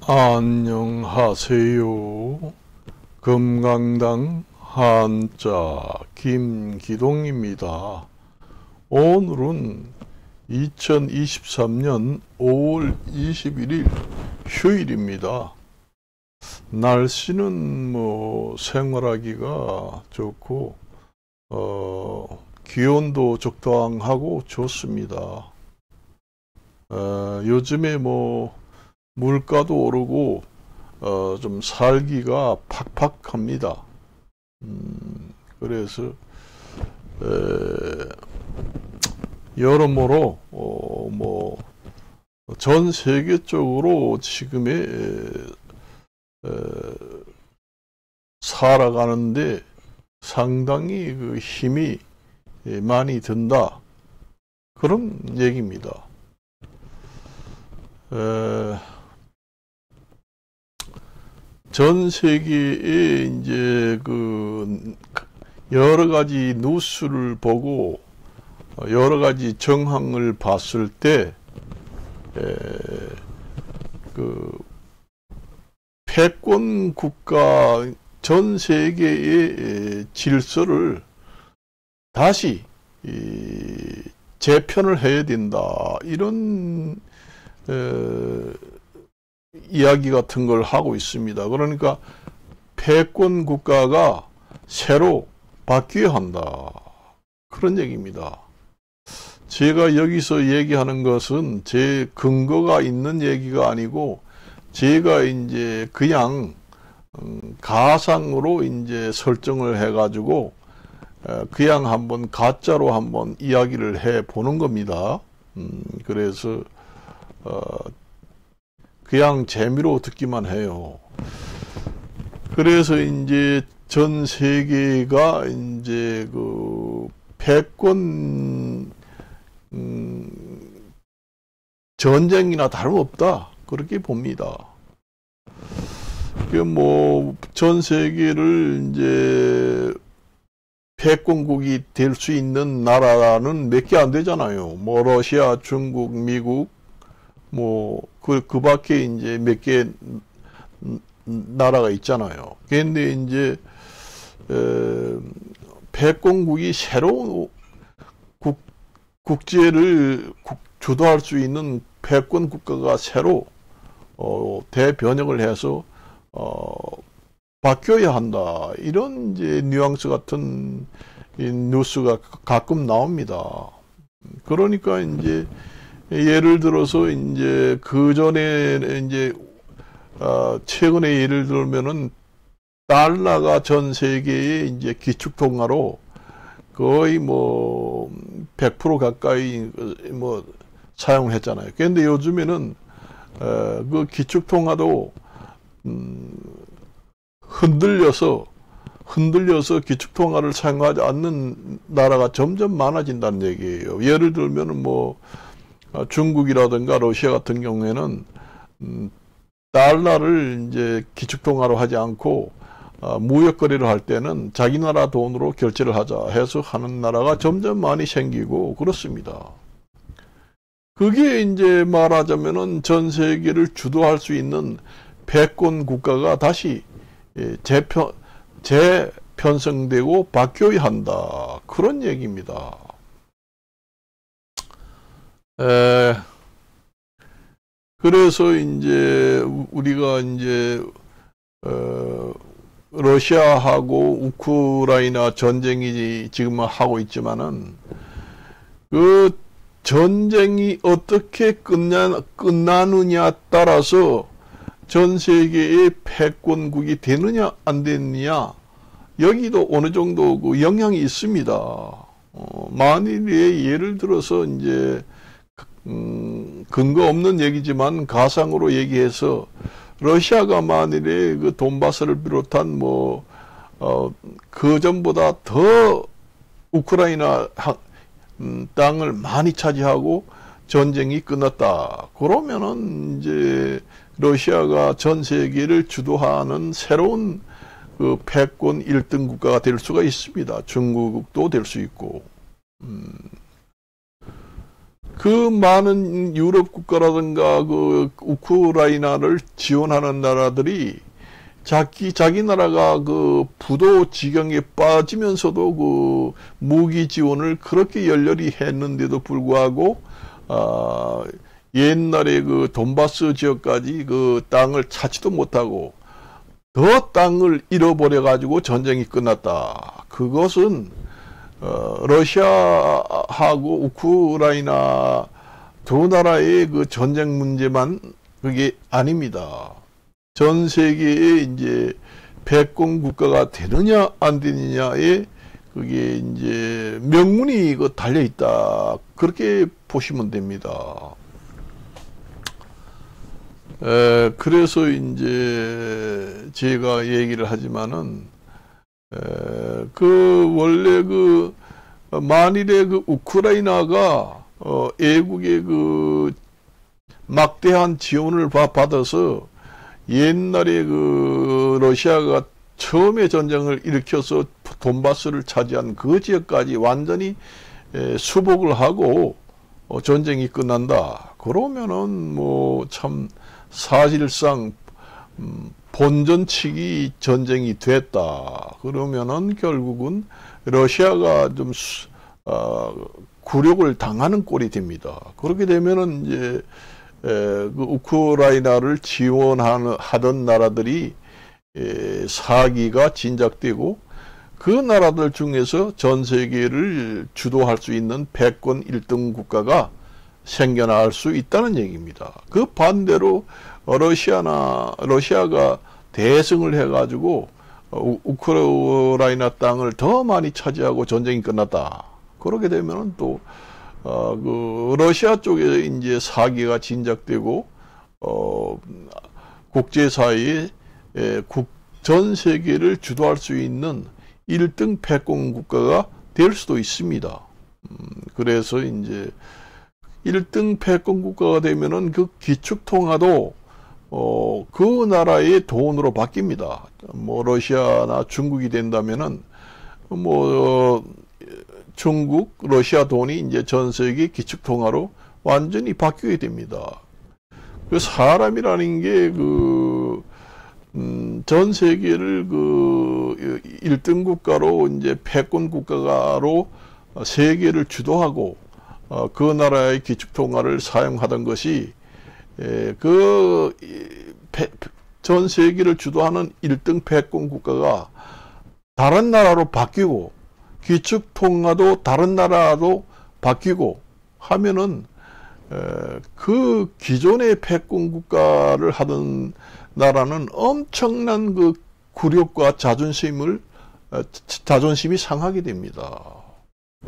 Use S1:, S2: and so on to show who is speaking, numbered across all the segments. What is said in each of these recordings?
S1: 안녕하세요. 금강당 한자 김기동입니다. 오늘은 2023년 5월 21일 휴일입니다. 날씨는 생활하기가 좋고 기온도 적당하고 좋습니다. 요즘에 물가도 오르고 좀 살기가 팍팍합니다. 그래서 여러모로 전 세계적으로 지금의 살아가는데 상당히 그 힘이 많이 든다, 그런 얘기입니다. 전 세계에 이제 여러 가지 뉴스를 보고 여러 가지 정황을 봤을 때 패권 국가 전 세계의 질서를 다시 재편을 해야 된다, 이런 이야기 같은 걸 하고 있습니다. 그러니까 패권 국가가 새로 바뀌어야 한다, 그런 얘기입니다. 제가 여기서 얘기하는 것은 제 근거가 있는 얘기가 아니고, 제가 이제 그냥 가상으로 이제 설정을 해가지고 그냥 한번 가짜로 한번 이야기를 해 보는 겁니다. 그래서 그냥 재미로 듣기만 해요. 그래서 이제 전 세계가 이제 패권 전쟁이나 다름없다, 그렇게 봅니다. 전 세계를 이제 패권국이 될 수 있는 나라는 몇 개 안 되잖아요. 러시아, 중국, 미국, 그 밖에 이제 몇 개 나라가 있잖아요. 그런데 이제 패권국이 새로운 국제를 주도할 수 있는 패권 국가가 새로 대변혁을 해서 바뀌어야 한다, 이런 이제 뉘앙스 같은 뉴스가 가끔 나옵니다. 그러니까 이제 예를 들어서 이제 그 전에 이제 최근에 예를 들면은 달러가 전 세계의 이제 기축통화로 거의 100% 가까이 사용했잖아요. 그런데 요즘에는 그 기축통화도 흔들려서 기축통화를 사용하지 않는 나라가 점점 많아진다는 얘기예요. 예를 들면은 중국이라든가 러시아 같은 경우에는 달러를 이제 기축통화로 하지 않고 무역거래를 할 때는 자기 나라 돈으로 결제를 하자 해서 하는 나라가 점점 많이 생기고 그렇습니다. 그게 이제 말하자면은 전 세계를 주도할 수 있는 패권 국가가 다시 재편성되고 바뀌어야 한다, 그런 얘기입니다. 그래서 이제 우리가 이제 러시아하고 우크라이나 전쟁이 지금 하고 있지만은 그 전쟁이 어떻게 끝나느냐에 따라서 전 세계의 패권국이 되느냐 안 되느냐, 여기도 어느 정도 그 영향이 있습니다. 만일에 예를 들어서 이제 근거 없는 얘기지만 가상으로 얘기해서 러시아가 만일에 그 돈바스를 비롯한 그 전보다 더 우크라이나 땅을 많이 차지하고 전쟁이 끝났다, 그러면은 이제 러시아가 전 세계를 주도하는 새로운 그 패권 1등 국가가 될 수가 있습니다. 중국도 될 수 있고. 그 많은 유럽 국가라든가 그 우크라이나를 지원하는 나라들이 자기 나라가 그 부도 지경에 빠지면서도 그 무기 지원을 그렇게 열렬히 했는데도 불구하고 옛날에 그 돈바스 지역까지 그 땅을 찾지도 못하고 더 땅을 잃어버려 가지고 전쟁이 끝났다. 그것은 러시아하고 우크라이나 두 나라의 그 전쟁 문제만 그게 아닙니다. 전 세계에 이제 패권 국가가 되느냐 안 되느냐에 그게 이제 명분이 그 달려 있다. 그렇게 보시면 됩니다. 그래서 이제 제가 얘기를 하지만은 그 원래 그 만일에 그 우크라이나가 애국의 그 막대한 지원을 받아서 옛날에 그 러시아가 처음에 전쟁을 일으켜서 돈바스를 차지한 그 지역까지 완전히 수복을 하고 전쟁이 끝난다. 그러면은 뭐 참 사실상 본전치기 전쟁이 됐다. 그러면은 결국은 러시아가 좀 굴욕을 당하는 꼴이 됩니다. 그렇게 되면은 이제 그 우크라이나를 지원하던 나라들이 사기가 진작되고 그 나라들 중에서 전 세계를 주도할 수 있는 패권 1등 국가가 생겨날 수 있다는 얘기입니다. 그 반대로 러시아가 대승을 해가지고 우크라이나 땅을 더 많이 차지하고 전쟁이 끝났다. 그렇게 되면은 또 그 러시아 쪽에 이제 사기가 진작되고 국제사회에 전 세계를 주도할 수 있는 1등 패권 국가가 될 수도 있습니다. 그래서 이제 1등 패권 국가가 되면은 그 기축통화도 그 나라의 돈으로 바뀝니다. 뭐 러시아나 중국이 된다면은 뭐 중국, 러시아 돈이 이제 전 세계 기축통화로 완전히 바뀌게 됩니다. 그 사람이라는 게 그 전 세계를 그 1등 국가로 이제 패권 국가로 세계를 주도하고 그 나라의 기축통화를 사용하던 것이 그 전 세계를 주도하는 1등 패권 국가가 다른 나라로 바뀌고 기축통화도 다른 나라로 바뀌고 하면은 그 기존의 패권 국가를 하던 나라는 엄청난 그 굴욕과 자존심이 상하게 됩니다.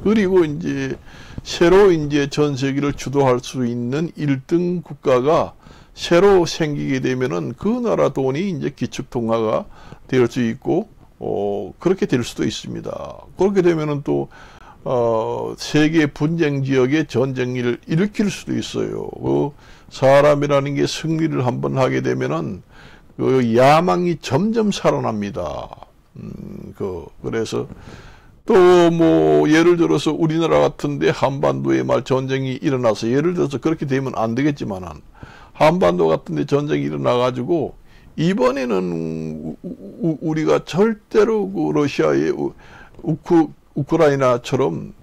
S1: 그리고 이제 새로 이제 전 세계를 주도할 수 있는 1등 국가가 새로 생기게 되면은 그 나라 돈이 이제 기축통화가 될 수 있고 그렇게 될 수도 있습니다. 그렇게 되면은 또 세계 분쟁 지역에 전쟁을 일으킬 수도 있어요. 그 사람이라는 게 승리를 한번 하게 되면은 그 야망이 점점 살아납니다. 그래서 또 뭐 예를 들어서 우리나라 같은데 한반도에 말 전쟁이 일어나서 예를 들어서 그렇게 되면 안 되겠지만은 한반도 같은데 전쟁이 일어나 가지고 이번에는 우리가 절대로 그 러시아의 우크라이나처럼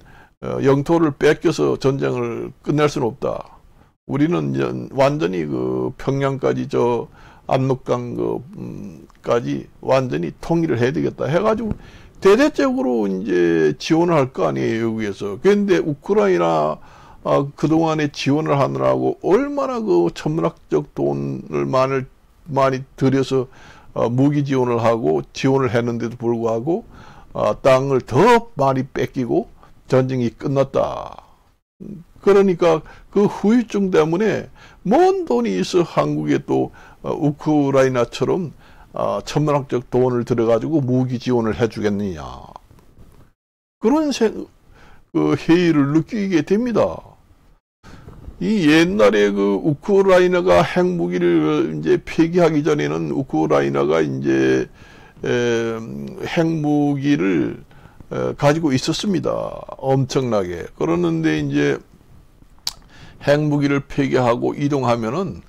S1: 영토를 뺏겨서 전쟁을 끝낼 수는 없다. 우리는 완전히 그 평양까지 저 압록강까지 완전히 통일을 해야 되겠다 해가지고 대대적으로 이제 지원을 할 거 아니에요, 여기에서. 그런데 우크라이나 그동안에 지원을 하느라고 얼마나 그 천문학적 돈을 많이 들여서 무기 지원을 하고 지원을 했는데도 불구하고 땅을 더 많이 뺏기고 전쟁이 끝났다. 그러니까 그 후유증 때문에 먼 돈이 있어 한국에 또 우크라이나처럼 천문학적 돈을 들여가지고 무기 지원을 해주겠느냐. 그런 그 회의를 느끼게 됩니다. 이 옛날에 그 우크라이나가 핵무기를 이제 폐기하기 전에는 우크라이나가 이제 핵무기를 가지고 있었습니다. 엄청나게. 그러는데 이제 핵무기를 폐기하고 이동하면은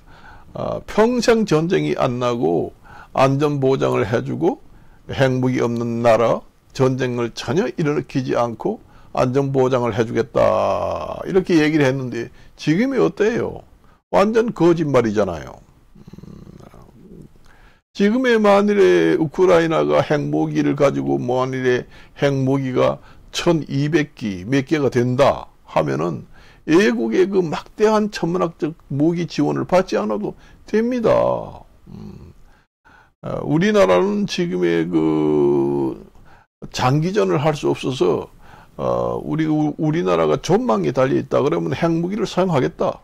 S1: 평생 전쟁이 안 나고 안전보장을 해주고 핵무기 없는 나라 전쟁을 전혀 일으키지 않고 안전보장을 해주겠다 이렇게 얘기를 했는데 지금이 어때요? 완전 거짓말이잖아요. 지금의 만일에 우크라이나가 핵무기를 가지고 만일에 핵무기가 1200기 몇 개가 된다 하면은 외국의 그 막대한 천문학적 무기 지원을 받지 않아도 됩니다. 우리나라는 지금의 그 장기전을 할 수 없어서 우리나라가 전망에 달려 있다 그러면 핵무기를 사용하겠다.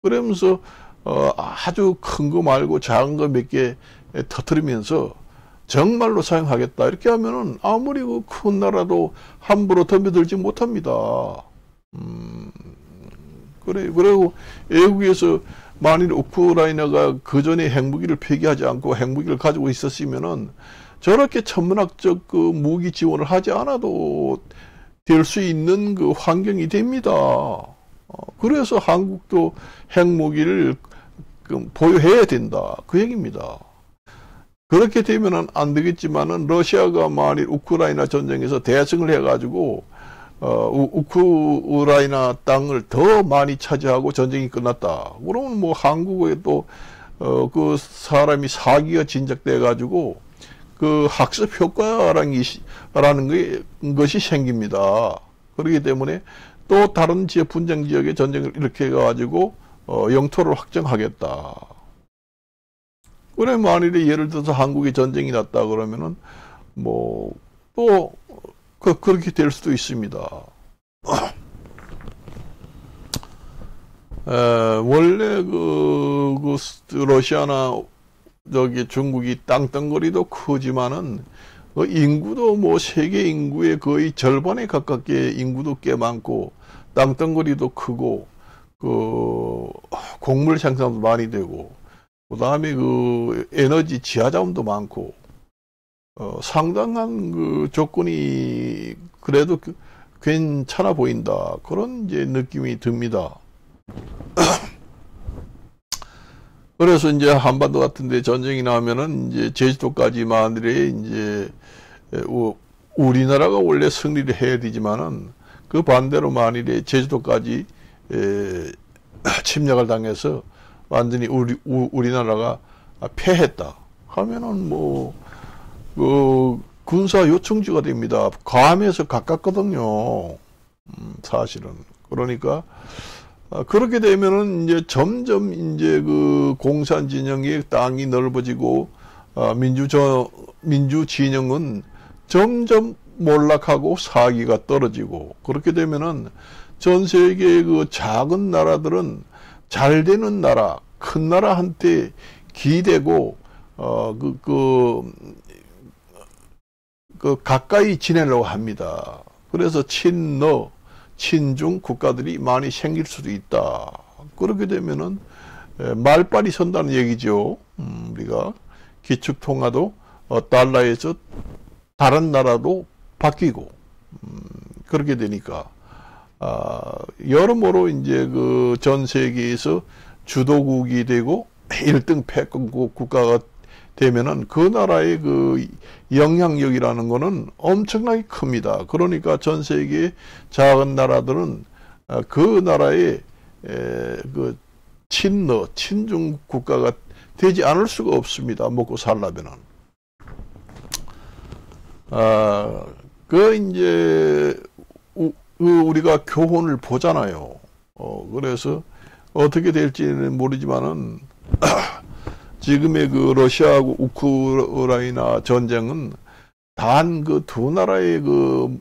S1: 그러면서 아주 큰 거 말고 작은 거 몇 개 터뜨리면서 정말로 사용하겠다. 이렇게 하면은 아무리 그 큰 나라도 함부로 덤벼들지 못합니다. 그리고 외국에서 만일 우크라이나가 그 전에 핵무기를 폐기하지 않고 핵무기를 가지고 있었으면은 저렇게 천문학적 그 무기 지원을 하지 않아도 될 수 있는 그 환경이 됩니다. 그래서 한국도 핵무기를 보유해야 된다. 그 얘기입니다. 그렇게 되면은 안 되겠지만은 러시아가 만일 우크라이나 전쟁에서 대승을 해가지고 우크라이나 땅을 더 많이 차지하고 전쟁이 끝났다. 그러면 뭐 한국에 또 그 사람이 사기가 진작돼 가지고 그 학습 효과라는 것이 생깁니다. 그렇기 때문에 또 다른 지역 분쟁 지역에 전쟁을 일으켜 가지고 영토를 확정하겠다. 그래 만일에 예를 들어서 한국에 전쟁이 났다 그러면은 뭐 또 그렇게 될 수도 있습니다. 원래 그 러시아나 저기 중국이 땅덩어리도 크지만은 인구도 뭐 세계 인구의 거의 절반에 가깝게 인구도 꽤 많고 땅덩어리도 크고 그 곡물 생산도 많이 되고 그 다음에 그 에너지 지하자원도 많고 상당한 그 조건이 그래도 괜찮아 보인다. 그런 이제 느낌이 듭니다. 그래서 이제 한반도 같은데 전쟁이 나면은 이제 제주도까지 만일에 이제 우리나라가 원래 승리를 해야 되지만은 그 반대로 만일에 제주도까지 침략을 당해서 완전히 우리나라가 패했다 하면은 뭐 군사 요청지가 됩니다. 괌에서 가깝거든요. 사실은. 그러니까 그렇게 되면은 이제 점점 이제 그 공산 진영의 땅이 넓어지고 민주 진영은 점점 몰락하고 사기가 떨어지고 그렇게 되면은 전 세계의 그 작은 나라들은 잘 되는 나라, 큰 나라한테 기대고 가까이 지내려고 합니다. 그래서 친중 국가들이 많이 생길 수도 있다. 그렇게 되면은 말빨이 선다는 얘기죠. 우리가 기축통화도 달러에서 다른 나라도 바뀌고 그렇게 되니까 여러모로 이제 그 전 세계에서 주도국이 되고 1등 패권국 국가가 되면은 그 나라의 그 영향력이라는 거는 엄청나게 큽니다. 그러니까 전 세계 작은 나라들은 그 나라의 그 친중 국가가 되지 않을 수가 없습니다. 먹고 살려면은. 이제 우리가 교훈을 보잖아요. 그래서 어떻게 될지는 모르지만은 지금의 그 러시아하고 우크라이나 전쟁은 단 그 두 나라의 그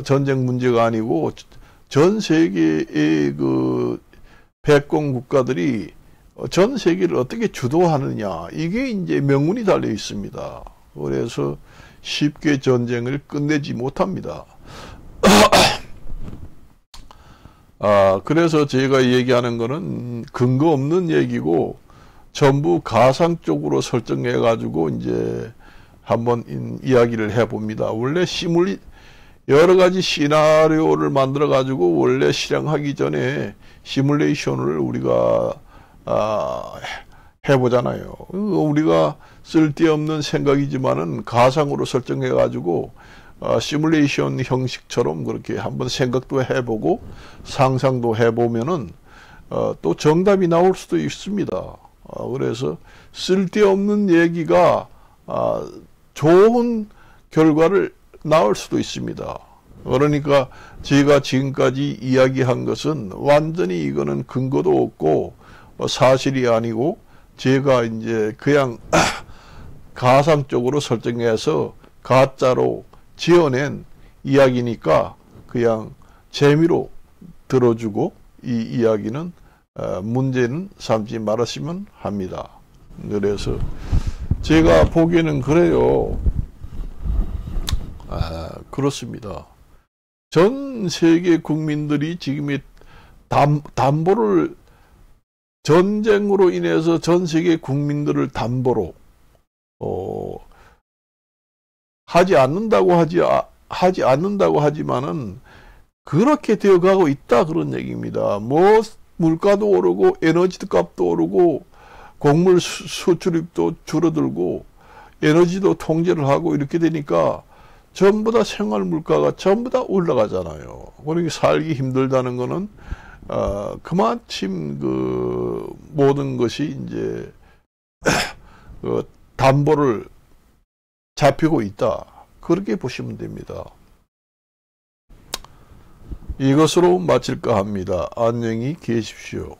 S1: 전쟁 문제가 아니고 전 세계의 그 패권 국가들이 전 세계를 어떻게 주도하느냐 이게 이제 명분이 달려 있습니다. 그래서 쉽게 전쟁을 끝내지 못합니다. 그래서 제가 얘기하는 거는 근거 없는 얘기고 전부 가상적으로 설정해 가지고 이제 한번 이야기를 해 봅니다. 원래 여러 가지 시나리오를 만들어 가지고 원래 실행하기 전에 시뮬레이션을 우리가 해보잖아요. 우리가 쓸데없는 생각이지만은 가상으로 설정해 가지고 시뮬레이션 형식처럼 그렇게 한번 생각도 해보고 상상도 해보면은 또 정답이 나올 수도 있습니다. 그래서 쓸데없는 얘기가 좋은 결과를 낳을 수도 있습니다. 그러니까 제가 지금까지 이야기한 것은 완전히 이거는 근거도 없고 사실이 아니고 제가 이제 그냥 가상적으로 설정해서 가짜로 지어낸 이야기니까 그냥 재미로 들어주고 이 이야기는 문제는 삼지 말았으면 합니다. 그래서 제가 보기에는 그래요. 그렇습니다. 전 세계 국민들이 지금의 담보를 전쟁으로 인해서 전 세계 국민들을 담보로 하지 않는다고 하지만은 그렇게 되어가고 있다 그런 얘기입니다. 뭐 물가도 오르고 에너지 값도 오르고 곡물 수출입도 줄어들고 에너지도 통제를 하고 이렇게 되니까 전부 다 생활 물가가 전부 다 올라가잖아요. 그러니까 살기 힘들다는 거는 그마침 그 모든 것이 이제 담보를 잡히고 있다. 그렇게 보시면 됩니다. 이것으로 마칠까 합니다. 안녕히 계십시오.